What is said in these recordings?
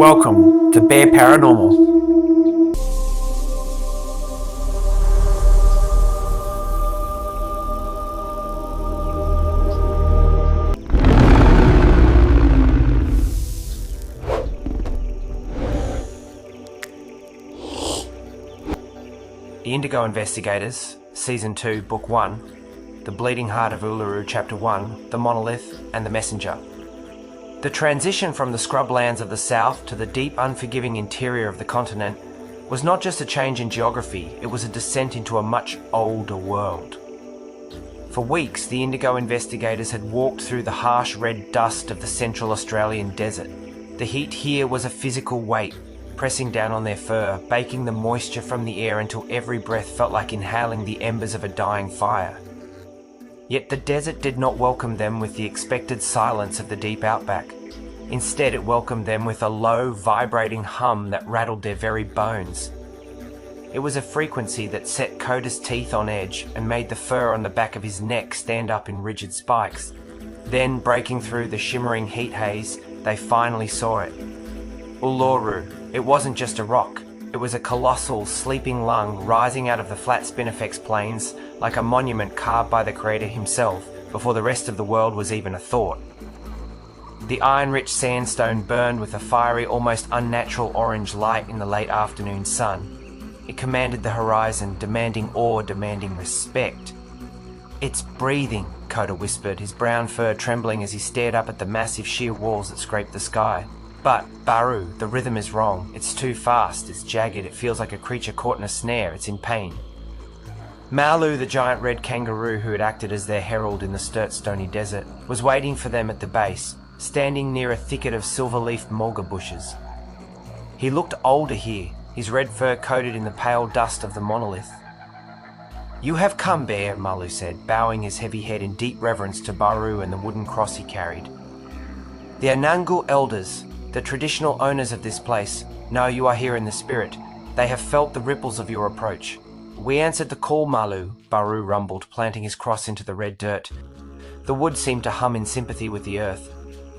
Welcome to Bear Paranormal. The Indigo Investigators, Season 2, Book 1, The Bleeding Heart of Uluru, Chapter 1, The Monolith and the Messenger. The transition from the scrublands of the south to the deep, unforgiving interior of the continent was not just a change in geography, it was a descent into a much older world. For weeks, the Indigo Investigators had walked through the harsh red dust of the Central Australian desert. The heat here was a physical weight, pressing down on their fur, baking the moisture from the air until every breath felt like inhaling the embers of a dying fire. Yet the desert did not welcome them with the expected silence of the deep outback. Instead, it welcomed them with a low, vibrating hum that rattled their very bones. It was a frequency that set Coda's teeth on edge and made the fur on the back of his neck stand up in rigid spikes. Then, breaking through the shimmering heat haze, they finally saw it. Uluru. It wasn't just a rock. It was a colossal, sleeping lung rising out of the flat Spinifex plains like a monument carved by the creator himself before the rest of the world was even a thought. The iron-rich sandstone burned with a fiery, almost unnatural orange light in the late afternoon sun. It commanded the horizon, demanding awe, demanding respect. "It's breathing," Coda whispered, his brown fur trembling as he stared up at the massive sheer walls that scraped the sky. "But, Baru, the rhythm is wrong. It's too fast, it's jagged, it feels like a creature caught in a snare, it's in pain." Malu, the giant red kangaroo who had acted as their herald in the sturt stony desert, was waiting for them at the base, standing near a thicket of silver-leaf mulga bushes. He looked older here, his red fur coated in the pale dust of the monolith. "You have come, Bear," Malu said, bowing his heavy head in deep reverence to Baru and the wooden cross he carried. "The Anangu elders, the traditional owners of this place, know you are here in the spirit. They have felt the ripples of your approach." "We answered the call, Malu," Baru rumbled, planting his cross into the red dirt. The wood seemed to hum in sympathy with the earth.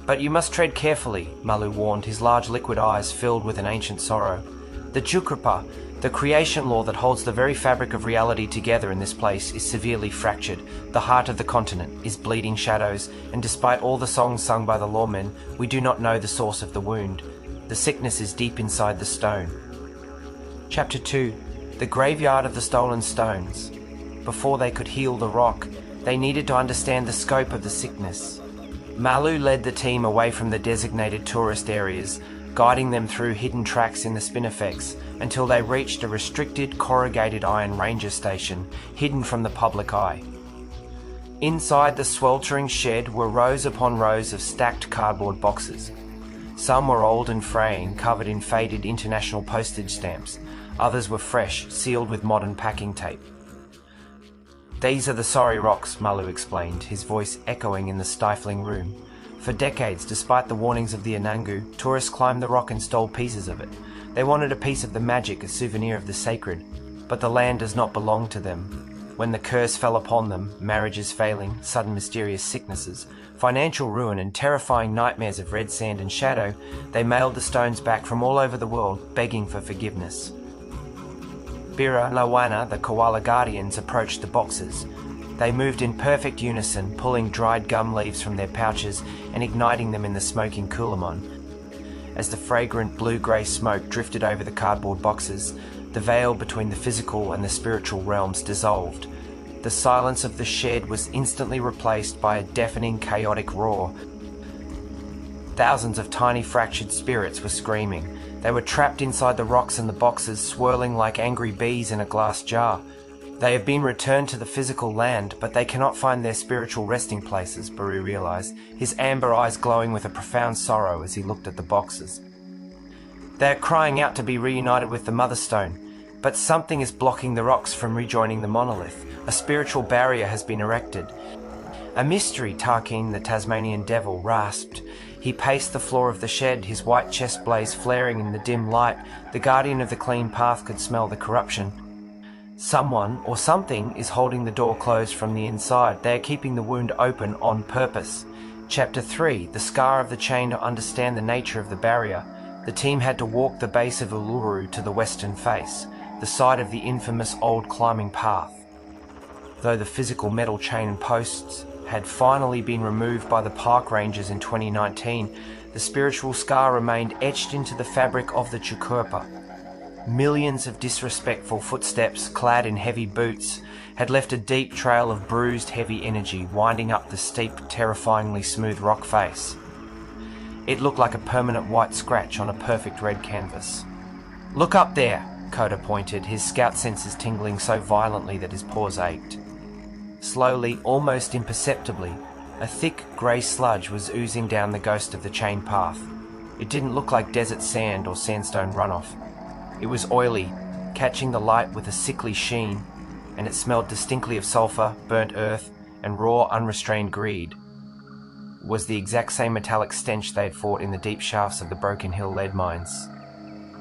"But you must tread carefully," Malu warned, his large liquid eyes filled with an ancient sorrow. "The Jukrapa, the creation law that holds the very fabric of reality together in this place, is severely fractured. The heart of the continent is bleeding shadows, and despite all the songs sung by the lawmen, we do not know the source of the wound. The sickness is deep inside the stone." Chapter 2. The Graveyard of the Stolen Stones. Before they could heal the rock, they needed to understand the scope of the sickness. Malu led the team away from the designated tourist areas, guiding them through hidden tracks in the Spinifex until they reached a restricted corrugated iron ranger station, hidden from the public eye. Inside the sweltering shed were rows upon rows of stacked cardboard boxes. Some were old and fraying, covered in faded international postage stamps. Others were fresh, sealed with modern packing tape. "These are the sorry rocks," Malu explained, his voice echoing in the stifling room. "For decades, despite the warnings of the Anangu, tourists climbed the rock and stole pieces of it. They wanted a piece of the magic, a souvenir of the sacred. But the land does not belong to them. When the curse fell upon them, marriages failing, sudden mysterious sicknesses, financial ruin and terrifying nightmares of red sand and shadow, they mailed the stones back from all over the world, begging for forgiveness." Bira and Lawana, the koala guardians, approached the boxes. They moved in perfect unison, pulling dried gum leaves from their pouches and igniting them in the smoking coolamon. As the fragrant blue-grey smoke drifted over the cardboard boxes, the veil between the physical and the spiritual realms dissolved. The silence of the shed was instantly replaced by a deafening, chaotic roar. Thousands of tiny fractured spirits were screaming. They were trapped inside the rocks and the boxes, swirling like angry bees in a glass jar. They have been returned to the physical land, but they cannot find their spiritual resting places, Baru realized, his amber eyes glowing with a profound sorrow as he looked at the boxes. They are crying out to be reunited with the Mother Stone, but something is blocking the rocks from rejoining the monolith. A spiritual barrier has been erected. "A mystery," Tarkin, the Tasmanian devil, rasped. He paced the floor of the shed, his white chest blaze flaring in the dim light. The guardian of the clean path could smell the corruption. "Someone, or something, is holding the door closed from the inside. They are keeping the wound open on purpose." Chapter 3. The scar of the chain to understand the nature of the barrier. The team had to walk the base of Uluru to the western face, the site of the infamous old climbing path. Though the physical metal chain and posts had finally been removed by the park rangers in 2019, the spiritual scar remained etched into the fabric of the Chukurpa. Millions of disrespectful footsteps, clad in heavy boots, had left a deep trail of bruised, heavy energy winding up the steep, terrifyingly smooth rock face. It looked like a permanent white scratch on a perfect red canvas. "Look up there," Coda pointed, his scout senses tingling so violently that his paws ached. Slowly, almost imperceptibly, a thick grey sludge was oozing down the ghost of the chain path. It didn't look like desert sand or sandstone runoff. It was oily, catching the light with a sickly sheen, and it smelled distinctly of sulphur, burnt earth, and raw, unrestrained greed. It was the exact same metallic stench they had fought in the deep shafts of the Broken Hill lead mines.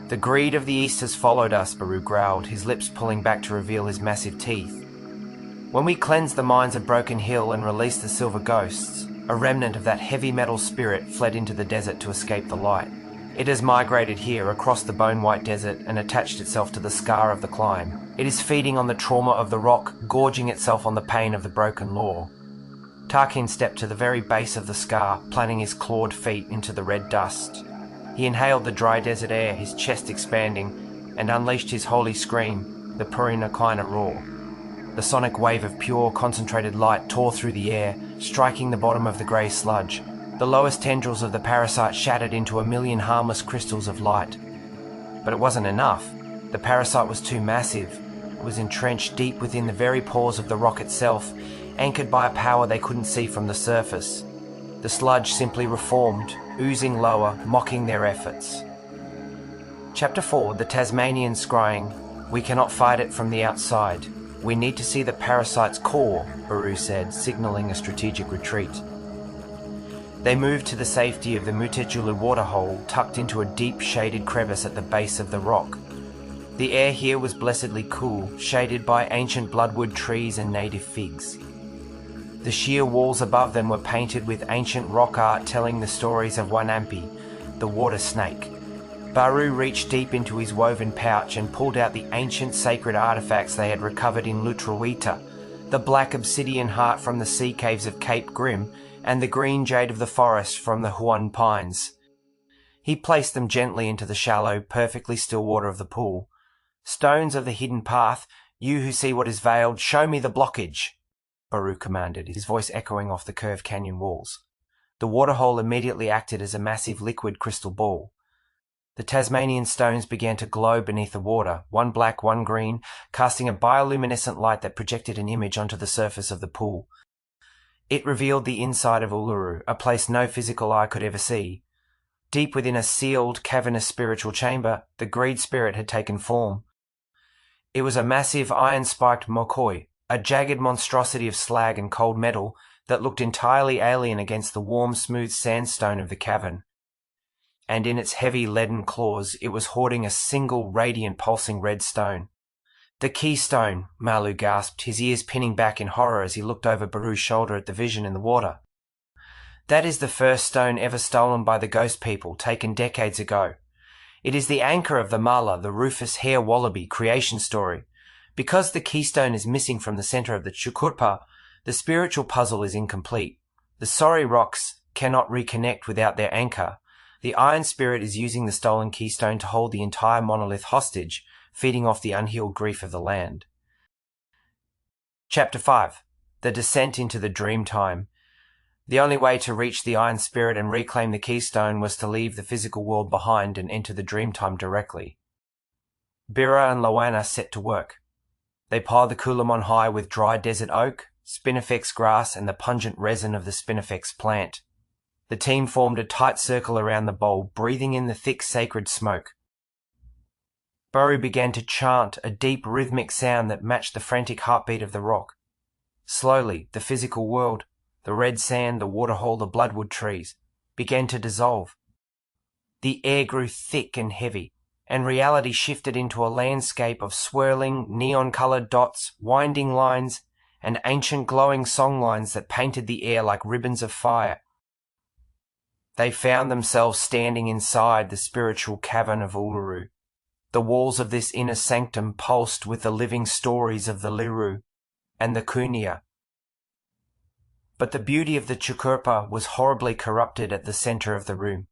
"The greed of the East has followed us," Baru growled, his lips pulling back to reveal his massive teeth. "When we cleansed the mines of Broken Hill and released the silver ghosts, a remnant of that heavy metal spirit fled into the desert to escape the light. It has migrated here across the bone-white desert and attached itself to the scar of the climb. It is feeding on the trauma of the rock, gorging itself on the pain of the broken law." Tarkin stepped to the very base of the scar, planting his clawed feet into the red dust. He inhaled the dry desert air, his chest expanding, and unleashed his holy scream, the Purinakaina roar. The sonic wave of pure, concentrated light tore through the air, striking the bottom of the grey sludge. The lowest tendrils of the parasite shattered into a million harmless crystals of light. But it wasn't enough. The parasite was too massive. It was entrenched deep within the very pores of the rock itself, anchored by a power they couldn't see from the surface. The sludge simply reformed, oozing lower, mocking their efforts. Chapter 4, the Tasmanian scrying. "We cannot fight it from the outside. We need to see the parasite's core," Baru said, signalling a strategic retreat. They moved to the safety of the Mutejulu waterhole, tucked into a deep shaded crevice at the base of the rock. The air here was blessedly cool, shaded by ancient bloodwood trees and native figs. The sheer walls above them were painted with ancient rock art telling the stories of Wanampi, the water snake. Baru reached deep into his woven pouch and pulled out the ancient sacred artifacts they had recovered in Lutruwita, the black obsidian heart from the sea caves of Cape Grim, and the green jade of the forest from the Huon pines. He placed them gently into the shallow, perfectly still water of the pool. "Stones of the hidden path, you who see what is veiled, show me the blockage," Baru commanded, his voice echoing off the curved canyon walls. The waterhole immediately acted as a massive liquid crystal ball. The Tasmanian stones began to glow beneath the water, one black, one green, casting a bioluminescent light that projected an image onto the surface of the pool. It revealed the inside of Uluru, a place no physical eye could ever see. Deep within a sealed, cavernous spiritual chamber, the greed spirit had taken form. It was a massive iron-spiked mokoi, a jagged monstrosity of slag and cold metal that looked entirely alien against the warm, smooth sandstone of the cavern. And in its heavy leaden claws it was hoarding a single radiant pulsing red stone. "The keystone," Malu gasped, his ears pinning back in horror as he looked over Baru's shoulder at the vision in the water. "That is the first stone ever stolen by the ghost people, taken decades ago. It is the anchor of the Mala, the rufous hare wallaby creation story. Because the keystone is missing from the center of the Chukurpa, the spiritual puzzle is incomplete. The sorry rocks cannot reconnect without their anchor. The Iron Spirit is using the stolen keystone to hold the entire monolith hostage, feeding off the unhealed grief of the land." Chapter 5. The Descent into the Dreamtime. The only way to reach the Iron Spirit and reclaim the keystone was to leave the physical world behind and enter the Dreamtime directly. Bira and Loana set to work. They piled the kulam on high with dry desert oak, spinifex grass, and the pungent resin of the spinifex plant. The team formed a tight circle around the bowl, breathing in the thick sacred smoke. Baru began to chant, a deep rhythmic sound that matched the frantic heartbeat of the rock. Slowly, the physical world, the red sand, the waterhole, the bloodwood trees, began to dissolve. The air grew thick and heavy, and reality shifted into a landscape of swirling, neon-coloured dots, winding lines, and ancient glowing songlines that painted the air like ribbons of fire. They found themselves standing inside the spiritual cavern of Uluru. The walls of this inner sanctum pulsed with the living stories of the Liru and the Kunia. But the beauty of the Chukurpa was horribly corrupted at the centre of the room.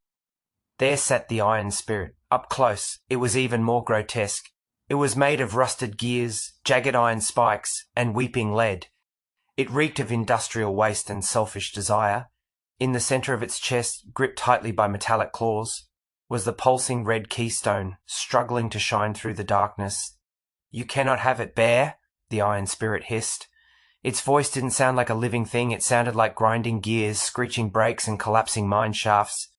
There sat the Iron Spirit. Up close, it was even more grotesque. It was made of rusted gears, jagged iron spikes, and weeping lead. It reeked of industrial waste and selfish desire. In the centre of its chest, gripped tightly by metallic claws, was the pulsing red keystone, struggling to shine through the darkness. "You cannot have it, Bear," the Iron Spirit hissed. Its voice didn't sound like a living thing. It sounded like grinding gears, screeching brakes, and collapsing mine shafts.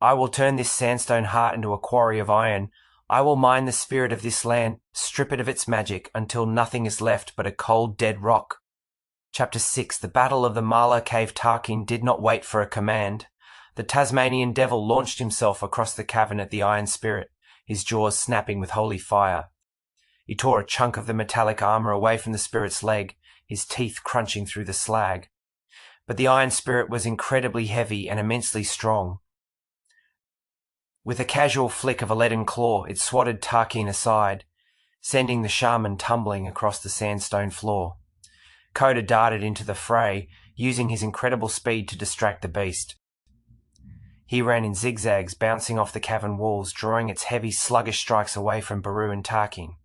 "I will turn this sandstone heart into a quarry of iron. I will mine the spirit of this land, strip it of its magic, until nothing is left but a cold, dead rock." Chapter 6. The Battle of the Mala Cave. Tarkin did not wait for a command. The Tasmanian Devil launched himself across the cavern at the Iron Spirit, his jaws snapping with holy fire. He tore a chunk of the metallic armour away from the spirit's leg, his teeth crunching through the slag. But the Iron Spirit was incredibly heavy and immensely strong. With a casual flick of a leaden claw, it swatted Tarkin aside, sending the shaman tumbling across the sandstone floor. Coda darted into the fray, using his incredible speed to distract the beast. He ran in zigzags, bouncing off the cavern walls, drawing its heavy, sluggish strikes away from Baru and Tarkin.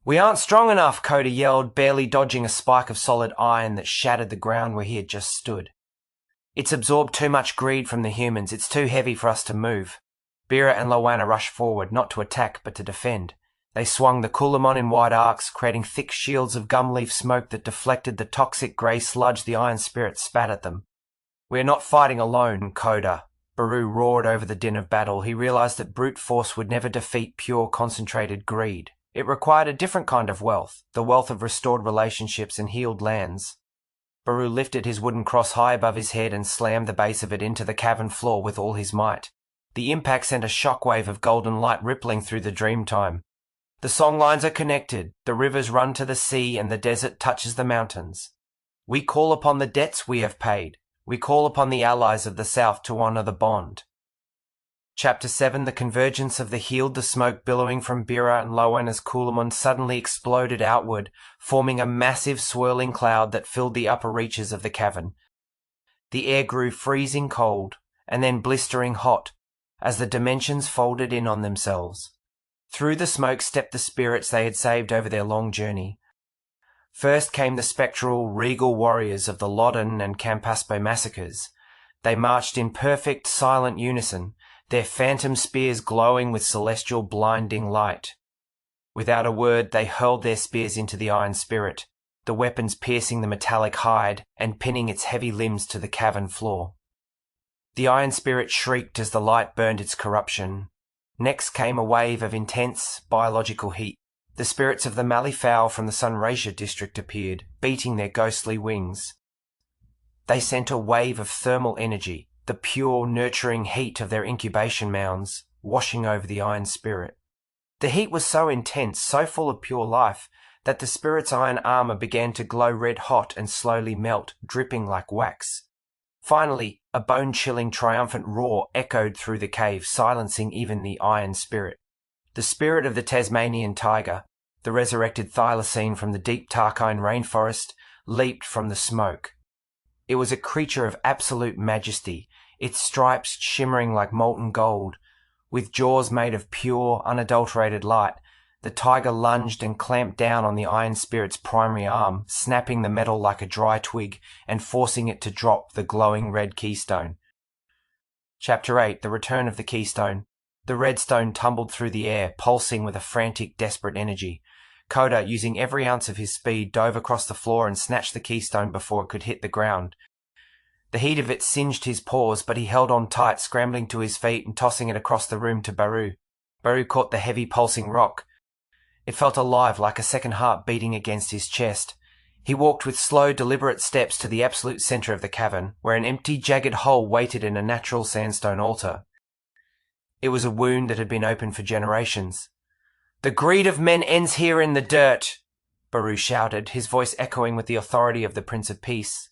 "We aren't strong enough," Coda yelled, barely dodging a spike of solid iron that shattered the ground where he had just stood. "It's absorbed too much greed from the humans. It's too heavy for us to move." Bira and Lowana rushed forward, not to attack, but to defend. They swung the Kulamon in wide arcs, creating thick shields of gumleaf smoke that deflected the toxic grey sludge the Iron Spirit spat at them. "We are not fighting alone, Coda." Baru roared over the din of battle. He realized that brute force would never defeat pure, concentrated greed. It required a different kind of wealth, the wealth of restored relationships and healed lands. Baru lifted his wooden cross high above his head and slammed the base of it into the cavern floor with all his might. The impact sent a shockwave of golden light rippling through the dreamtime. "The songlines are connected. The rivers run to the sea and the desert touches the mountains. We call upon the debts we have paid. We call upon the allies of the South to honour the bond." Chapter 7. The convergence of the healed. The smoke billowing from Bira and Lowana's Kulamon suddenly exploded outward, forming a massive swirling cloud that filled the upper reaches of the cavern. The air grew freezing cold, and then blistering hot, as the dimensions folded in on themselves. Through the smoke stepped the spirits they had saved over their long journey. First came the spectral, regal warriors of the Loddon and Campaspe massacres. They marched in perfect, silent unison, their phantom spears glowing with celestial blinding light. Without a word, they hurled their spears into the Iron Spirit, the weapons piercing the metallic hide and pinning its heavy limbs to the cavern floor. The Iron Spirit shrieked as the light burned its corruption. Next came a wave of intense biological heat. The spirits of the Malifowl from the Sunraysia district appeared, beating their ghostly wings. They sent a wave of thermal energy, the pure, nurturing heat of their incubation mounds, washing over the Iron Spirit. The heat was so intense, so full of pure life, that the spirit's iron armour began to glow red hot and slowly melt, dripping like wax. Finally, a bone-chilling, triumphant roar echoed through the cave, silencing even the Iron Spirit. The spirit of the Tasmanian tiger, the resurrected thylacine from the deep Tarkine rainforest, leaped from the smoke. It was a creature of absolute majesty, its stripes shimmering like molten gold. With jaws made of pure, unadulterated light, the tiger lunged and clamped down on the Iron Spirit's primary arm, snapping the metal like a dry twig and forcing it to drop the glowing red keystone. Chapter 8. The Return of the Keystone. The red stone tumbled through the air, pulsing with a frantic, desperate energy. Coda, using every ounce of his speed, dove across the floor and snatched the keystone before it could hit the ground. The heat of it singed his paws, but he held on tight, scrambling to his feet and tossing it across the room to Baru. Baru caught the heavy, pulsing rock. It felt alive, like a second heart beating against his chest. He walked with slow, deliberate steps to the absolute centre of the cavern, where an empty, jagged hole waited in a natural sandstone altar. It was a wound that had been open for generations. "The greed of men ends here in the dirt," Baru shouted, his voice echoing with the authority of the Prince of Peace.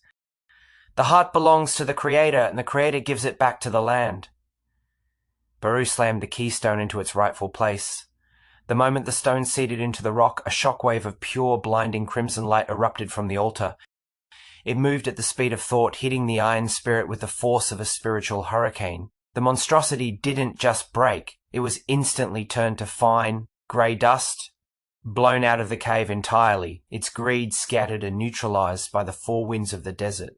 The heart belongs to the Creator, and the Creator gives it back to the land. Baru slammed the keystone into its rightful place. The moment the stone seeded into the rock, a shockwave of pure, blinding crimson light erupted from the altar. It moved at the speed of thought, hitting the iron spirit with the force of a spiritual hurricane. The monstrosity didn't just break, it was instantly turned to fine, grey dust, blown out of the cave entirely, its greed scattered and neutralized by the four winds of the desert.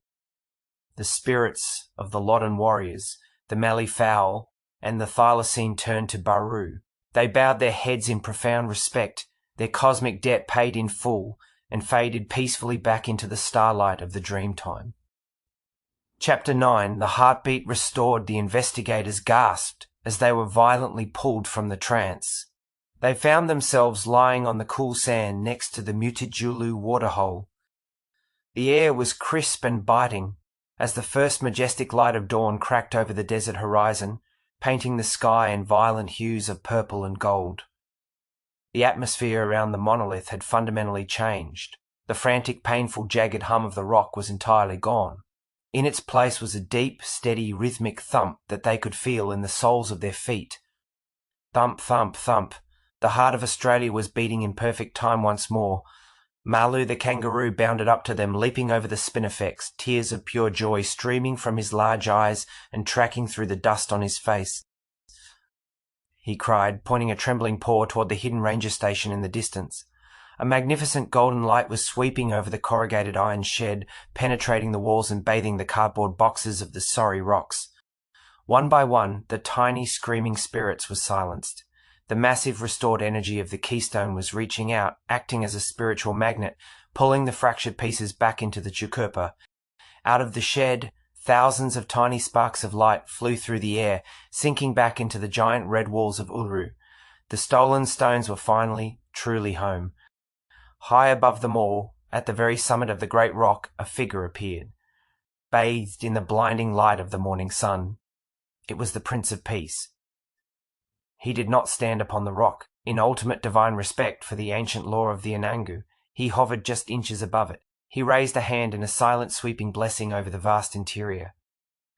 The spirits of the Loddon warriors, the Malifaux, and the Thylacine turned to Baru. They bowed their heads in profound respect, their cosmic debt paid in full, and faded peacefully back into the starlight of the dreamtime. Chapter 9, the heartbeat restored, the investigators gasped as they were violently pulled from the trance. They found themselves lying on the cool sand next to the Mutijulu waterhole. The air was crisp and biting as the first majestic light of dawn cracked over the desert horizon, painting the sky in violent hues of purple and gold. The atmosphere around the monolith had fundamentally changed. The frantic, painful, jagged hum of the rock was entirely gone. In its place was a deep, steady, rhythmic thump that they could feel in the soles of their feet. Thump, thump, thump. The heart of Australia was beating in perfect time once more. Malu the kangaroo bounded up to them, leaping over the spinifex, tears of pure joy streaming from his large eyes and tracking through the dust on his face. He cried, pointing a trembling paw toward the hidden ranger station in the distance. A magnificent golden light was sweeping over the corrugated iron shed, penetrating the walls and bathing the cardboard boxes of the sorry rocks. One by one, the tiny, screaming spirits were silenced. The massive restored energy of the keystone was reaching out, acting as a spiritual magnet, pulling the fractured pieces back into the Chukurpa. Out of the shed, thousands of tiny sparks of light flew through the air, sinking back into the giant red walls of Uluru. The stolen stones were finally, truly home. High above them all, at the very summit of the great rock, a figure appeared, bathed in the blinding light of the morning sun. It was the Prince of Peace. He did not stand upon the rock. In ultimate divine respect for the ancient law of the Anangu, he hovered just inches above it. He raised a hand in a silent sweeping blessing over the vast interior.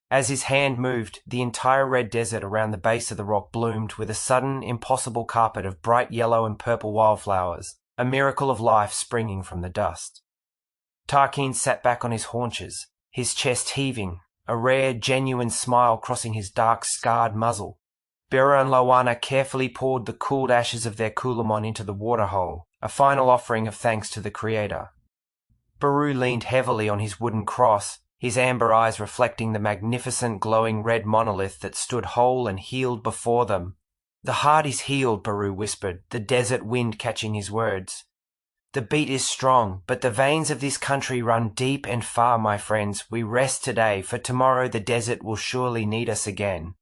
As his hand moved, the entire red desert around the base of the rock bloomed with a sudden, impossible carpet of bright yellow and purple wildflowers, a miracle of life springing from the dust. Tarkin sat back on his haunches, his chest heaving, a rare, genuine smile crossing his dark, scarred muzzle. Bera and Lowana carefully poured the cooled ashes of their Coolamon into the waterhole, a final offering of thanks to the Creator. Baru leaned heavily on his wooden cross, his amber eyes reflecting the magnificent glowing red monolith that stood whole and healed before them. "The heart is healed," Baru whispered, the desert wind catching his words. "The beat is strong, but the veins of this country run deep and far, my friends. We rest today, for tomorrow the desert will surely need us again."